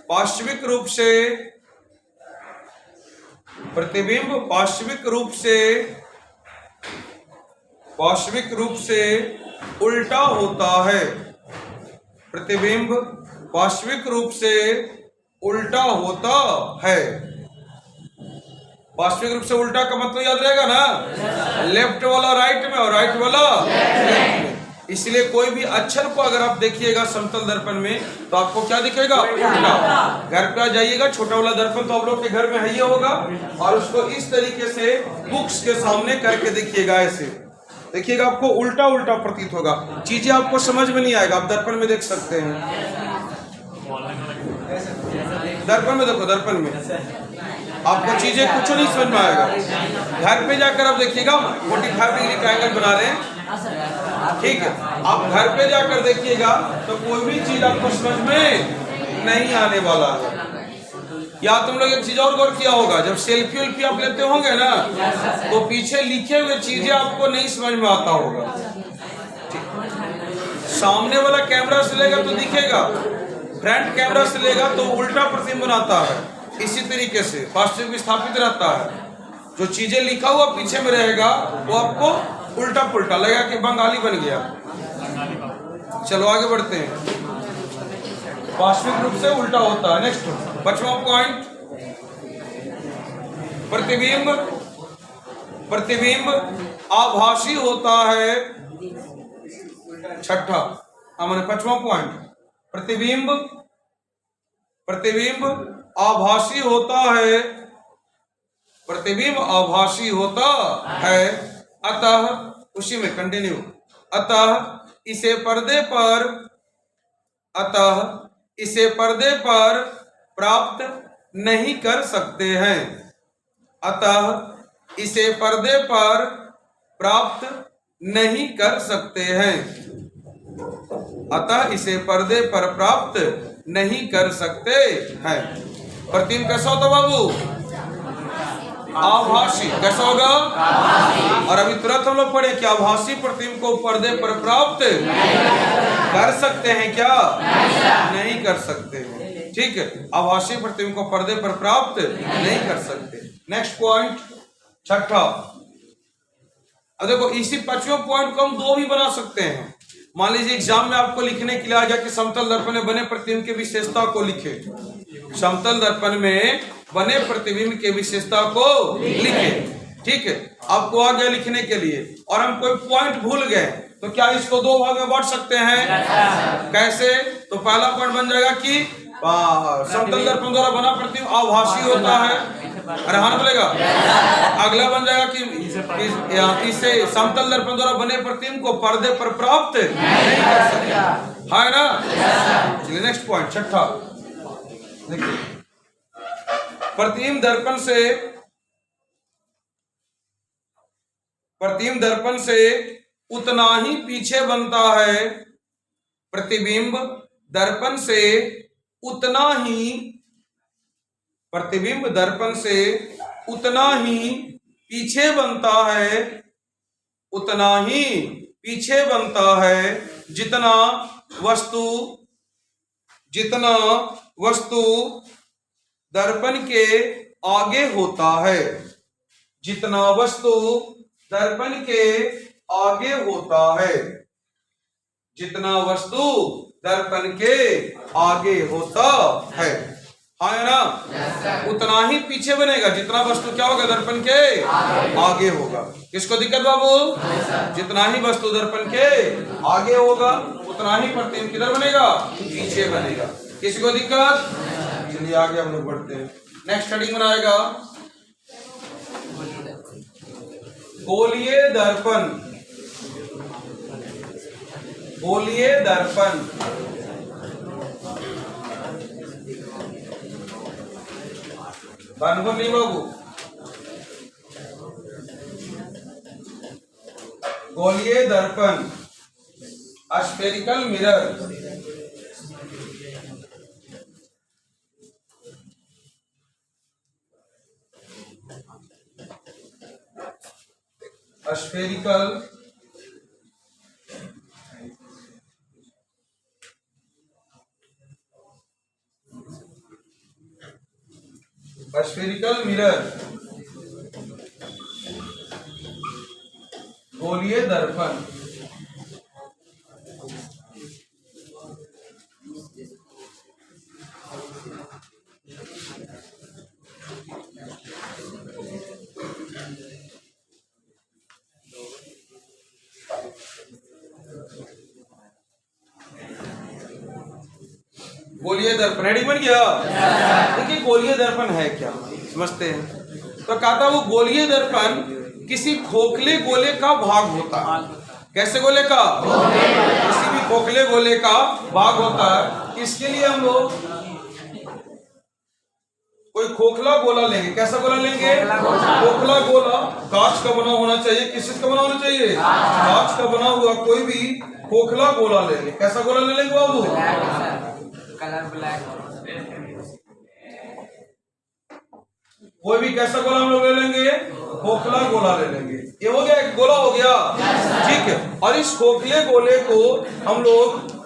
पार्श्विक रूप से, प्रतिबिंब पार्श्विक रूप से, पार्श्विक रूप से उल्टा होता है। प्रतिबिंब पार्श्विक रूप से उल्टा होता है। पार्श्विक रूप से उल्टा का मतलब याद रहेगा ना? लेफ्ट वाला राइट में और राइट वाला लेफ्ट में। इसलिए कोई भी अक्षर को अगर आप देखिएगा समतल दर्पण में तो आपको क्या दिखेगा? उल्टा। घर पे आ जाइएगा, छोटा वाला दर्पण तो आप लोग के घर में है ही होगा, और उसको इस तरीके से बुक्स के सामने करके देखिएगा, ऐसे देखिएगा, आपको उल्टा उल्टा प्रतीत होगा, चीजें आपको समझ में नहीं आएगा। आप दर्पण में देख सकते हैं, दर्पण में देखो, दर्पण में आपको चीजें कुछ नहीं समझ में आएगा। घर पे जाकर आप देखिएगा, 45 डिग्री का एंगल बना रहे हैं, ठीक है, आप घर पे जाकर देखिएगा तो कोई भी चीज आपको समझ में नहीं आने वाला है। या तुम लोग एक चीज और गौर किया होगा, जब सेल्फी वेल्फी आप लेते होंगे ना, तो पीछे लिखे हुए चीजें आपको नहीं समझ में आता होगा। सामने वाला कैमरा से लेगा तो दिखेगा, फ्रंट कैमरा से लेगा तो उल्टा प्रतिबिंब बनाता है। इसी तरीके से वास्तविक विस्थापित रहता है, जो चीजें लिखा हुआ पीछे में रहेगा वो आपको उल्टा पुल्टा लगेगा कि बंगाली बन गया। चलो आगे बढ़ते हैं, वास्तविक रूप से उल्टा होता है। नेक्स्ट 5वां पॉइंट, प्रतिबिंब। प्रतिबिंब आभासी होता है। 6ठा हमारे 5वां पॉइंट, प्रतिबिंब। प्रतिबिंब आभासी होता है। प्रतिबिंब आभासी होता है, अतः उसी में कंटिन्यू, अतः इसे पर्दे पर, अतः इसे पर्दे पर प्राप्त नहीं कर सकते हैं। अतः इसे पर्दे पर प्राप्त नहीं कर सकते हैं। अतः इसे पर्दे पर प्राप्त नहीं कर सकते हैं। प्रतिबिंब कैसा होता बाबू? आभासी। कैसा होगा? और अभी तुरंत हम लोग पढ़े कि आभासी प्रतिबिंब को पर्दे पर प्राप्त कर सकते हैं क्या? नहीं कर सकते हैं। ठीक है, आभासी प्रतिबिंब को पर्दे पर प्राप्त नहीं कर सकते। नेक्स्ट पॉइंट 6ठा। अब देखो, इसी 5वें पॉइंट को हम 2 भी बना सकते हैं। मान लीजिए एग्जाम में आपको लिखने के लिए आ गया कि समतल दर्पण में बने प्रतिबिंब की विशेषता को लिखे। समतल दर्पण में बने प्रतिबिंब के विशेषता को लिखे, ठीक है, आपको आ गया लिखने के लिए, और हम कोई पॉइंट भूल गए तो क्या इसको 2 भाग में बांट सकते हैं? कैसे? तो पहला पॉइंट बन जाएगा कि समतल दर्पण द्वारा बना प्रतिबिंब आभासी होता है, अरे हाँ बोलेगा। अगला बन जाएगा कि इसे समतल दर्पण द्वारा बने प्रतिबिंब को पर्दे पर प्राप्त नहीं कर सकते, है ना। चलिए नेक्स्ट पॉइंट 6ठा देखिए, प्रतिबिंब दर्पण से, प्रतिबिंब दर्पण से उतना ही पीछे बनता है। प्रतिबिंब दर्पण से उतना ही, प्रतिबिंब दर्पण से उतना ही पीछे बनता है, उतना ही पीछे बनता है जितना वस्तु, जितना वस्तु दर्पण के आगे होता है। जितना वस्तु दर्पण के आगे होता है, जितना वस्तु दर्पण के आगे होता है, हाँ ना। उतना ही पीछे बनेगा जितना वस्तु क्या होगा? दर्पण के आगे होगा। किसको दिक्कत बाबू? जितना ही वस्तु दर्पण के आगे होगा उतना ही प्रतिबिंब किधर बनेगा? पीछे बनेगा। किसको दिक्कत? चलिए आगे हम लोग बढ़ते हैं। नेक्स्ट हेडिंग बनाएगा गोलीय दर्पण। गोलीय दर्पण, बानगो नहीं बाबू, गोलीय दर्पण, spherical mirror. Spherical spherical mirror, गोलीय दर्पण। गोलीय दर्पण रेडी बन गया। देखिए गोलीय दर्पण है क्या, समझते हैं। तो कहा था वो गोलीय दर्पण किसी खोखले गोले का भाग होता है। कैसे गोले का? किसी भी खोखले गोले का भाग होता है। इसके लिए हम लोग कोई खोखला गोला लेंगे। कैसा गोला लेंगे? खोखला गोला कांच का बना होना चाहिए। किस चीज का बना होना चाहिए? कांच का बना हुआ कोई भी खोखला गोला लेंगे। कैसा गोला ले लेंगे बाबू? Colour black. कोई भी कैसा गोला हम लोग ले लेंगे? खोखला गोला ले लेंगे। ये हो गया, एक गोला हो गया, ठीक है। और इस खोखले गोले को हम लोग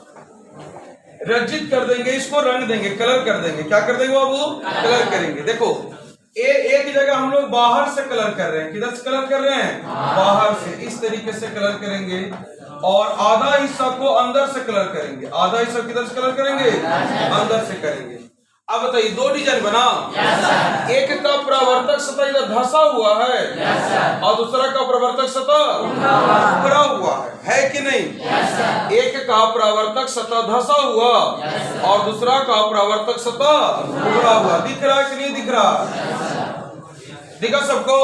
रंजित कर देंगे, इसको रंग देंगे, कलर कर देंगे। क्या कर देंगे बाबू? कलर करेंगे। देखो एक जगह हम लोग बाहर से कलर कर रहे हैं। किधर से कलर कर रहे हैं? बाहर से। इस तरीके से कलर करेंगे और आधा हिस्सा को अंदर से कलर करेंगे। आधा हिस्सा किधर से कलर करेंगे? अंदर से करेंगे। अब बताइए दो डिजाइन बना। एक का प्रवर्तक सतह इधर धंसा हुआ है और दूसरा का प्रवर्तक सतह उभरा हुआ है कि नहीं? एक का प्रवर्तक सतह धंसा हुआ और दूसरा का प्रवर्तक सतह उभरा हुआ। दिख रहा है कि नहीं दिख रहा? दिखा सबको?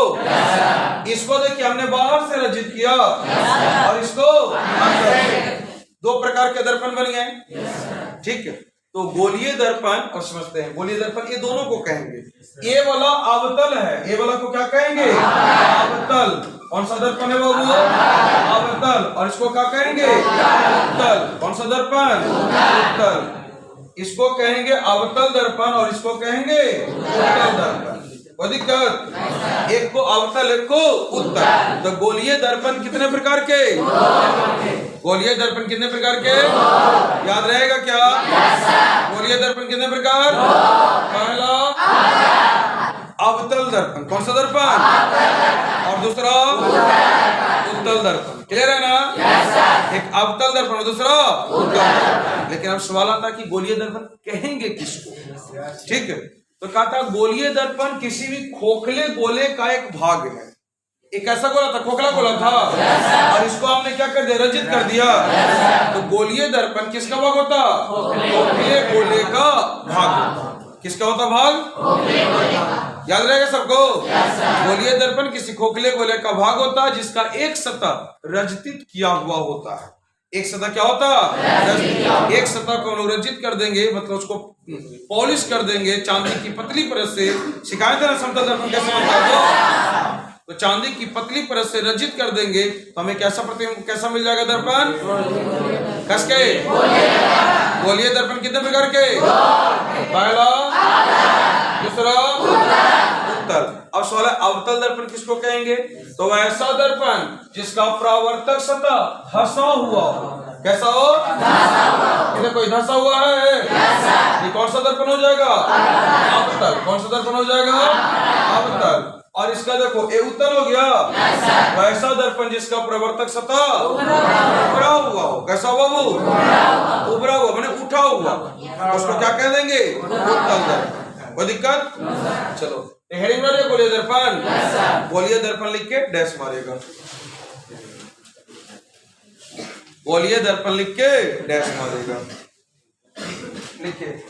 इसको देखिए हमने बाहर से रंजित किया और इसको अंदर से। दो प्रकार के दर्पण बन गए, ठीक है। तो गोलीय दर्पण और समझते हैं गोलीय दर्पण, ये दोनों को कहेंगे। ये वाला अवतल है, ये वाला को क्या कहेंगे? अवतल। कौन सा दर्पण है बाबू? अवतल। और इसको क्या कहेंगे? उत्तल। कौन सा दर्पण? उत्तल। इसको कहेंगे अवतल दर्पण और इसको कहेंगे उत्तल दर्पण। कोई दिक्कत? एक को अवतल, एक को उत्तल। तो गोलीय दर्पण कितने प्रकार के? गोलीय दर्पण कितने प्रकार के? याद रहेगा क्या? गोलीय दर्पण कितने प्रकार? पहला अवतल दर्पण। कौन सा दर्पण? और दूसरा उत्तल दर्पण। क्लियर है ना? एक अवतल दर्पण और दूसरा उत्तल। लेकिन अब सवाल आता है कि गोलीय दर्पण कहेंगे किसको? ठीक है। तो कहा था गोलीय दर्पण किसी भी खोखले गोले का एक भाग है। एक ऐसा गोला था, खोखला गोला था, और इसको हमने क्या कर दिया? रंजित कर दिया। तो गोलीय दर्पण किसका भाग होता? खोखले गोले का भाग। किसका होता भाग? याद रहेगा सबको? गोलीय दर्पण किसी खोखले गोले का भाग होता है जिसका एक सतह रंजित किया हुआ होता है। एक सतह क्या होता? एक सतह को अनुरंजित कर देंगे, मतलब उसको पॉलिश कर देंगे चांदी की पतली परत से। सिखाए थे ना समतल दर्पण कैसे बनता है? तो चांदी की पतली परत से रंजित कर देंगे तो हमें कैसा मिल जाएगा दर्पण? कस के? गोलीय दर्पण कितने प्रकार के? पहला, दूसरा उत्तल। अब सवाल है अवतल दर्पण किसको कहेंगे? तो ऐसा दर्पण जिसका परावर्तक सतह धंसा हुआ हो। कैसा हो? इधर कोई धंसा हुआ है? ये कौन सा दर्पण हो जाएगा? अवतल। कौन सा दर्पण हो जाएगा? अवतल। और इसका देखो ये उत्तल हो गया। वैसा दर्पण जिसका प्रवर्तक सतह उभरा हुआ हो। कैसा हुआ वो? उभरा हुआ माने उठा हुआ, उसको क्या कह देंगे? उत्तल दर्पण। कोई दिक्कत? चलो हेडिंग मारिए गोलीय दर्पण। गोलीय दर्पण लिख के डैश मारेगा। गोलीय दर्पण लिख के डैश मारेगा। लिखिए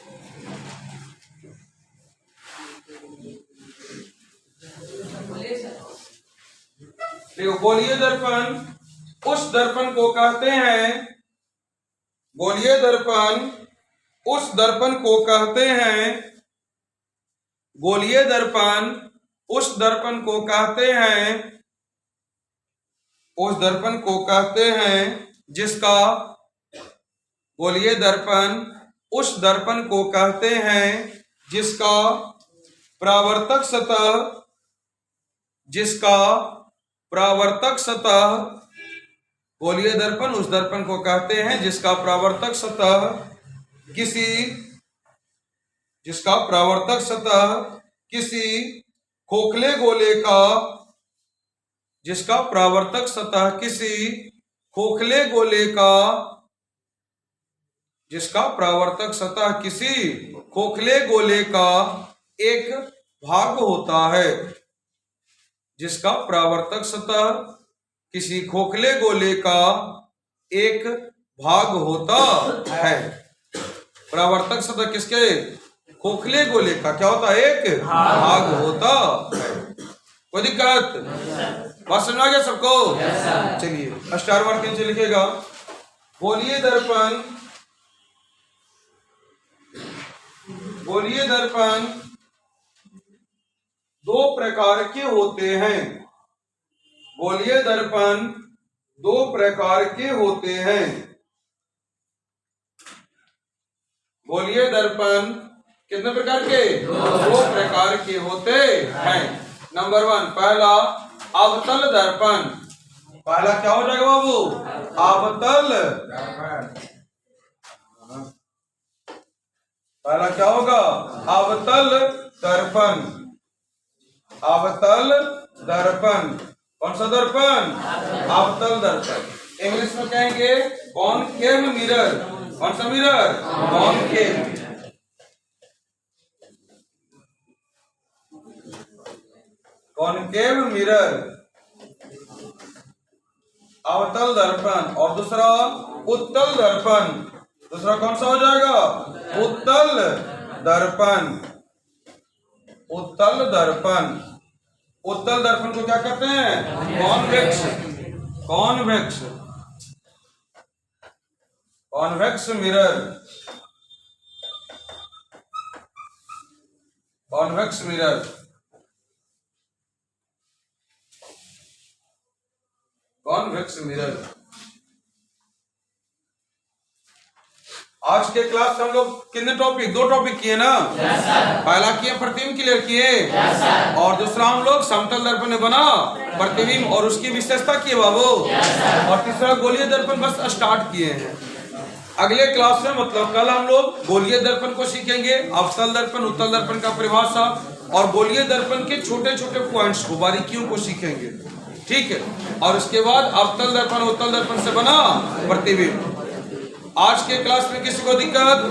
देखो गोलीय दर्पण उस दर्पण को कहते हैं, गोलीय दर्पण उस दर्पण को कहते हैं, गोलीय दर्पण उस दर्पण को कहते हैं, उस दर्पण को कहते हैं जिसका, गोलीय दर्पण उस दर्पण को कहते हैं जिसका परावर्तक सतह, जिसका परावर्तक सतह, गोलीय दर्पण उस दर्पण को कहते हैं जिसका परावर्तक सतह किसी, जिसका परावर्तक सतह किसी खोखले गोले का, जिसका परावर्तक सतह किसी खोखले गोले का, जिसका परावर्तक सतह किसी खोखले गोले का एक भाग होता है, जिसका परावर्तक सतह किसी खोखले गोले का एक भाग होता है। परावर्तक सतह किसके? खोखले गोले का क्या होता है? एक भाग होता है। कोई दिक्कत? बात समझ आ गया सबको? चलिए स्टार मार्क नीचे लिखेगा। गोलीय दर्पण, गोलीय दर्पण दो प्रकार के होते हैं। गोलीय दर्पण दो प्रकार के होते हैं। गोलीय दर्पण कितने प्रकार के? दो प्रकार के होते हैं। नंबर 1 पहला अवतल दर्पण। पहला क्या हो जाएगा बाबू? अवतल दर्पण। पहला क्या होगा? अवतल दर्पण। अवतल दर्पण। कौन सा दर्पण? अवतल दर्पण। इंग्लिश में कहेंगे कॉनकेव मिरर। कौन सा मिरर? कॉनकेव। कॉनकेव मिरर, अवतल दर्पण। और दूसरा उत्तल दर्पण। दूसरा कौन सा हो जाएगा? उत्तल दर्पण। उत्तल दर्पण। उत्तल दर्पण को क्या कहते हैं? Convex. Convex, convex mirror. Convex mirror, convex mirror. आज के क्लास में हम लोग कितने टॉपिक? 2 टॉपिक किए ना? पहला किए प्रतिबिंब क्लियर किए, और दूसरा हम लोग समतल दर्पण में बना प्रतिबिंब और उसकी विशेषता किए बाबू, और तीसरा गोलीय दर्पण बस स्टार्ट किए हैं। अगले क्लास में मतलब कल हम लोग गोलीय दर्पण को सीखेंगे, अवतल दर्पण, उत्तल दर्पण का परिभाषा और गोलीय दर्पण के छोटे छोटे पॉइंट्स को, बारीकियों को सीखेंगे। ठीक है, और उसके बाद अवतल दर्पण उत्तल दर्पण से बना प्रतिबिंब। आज के क्लास में किसी को दिक्कत?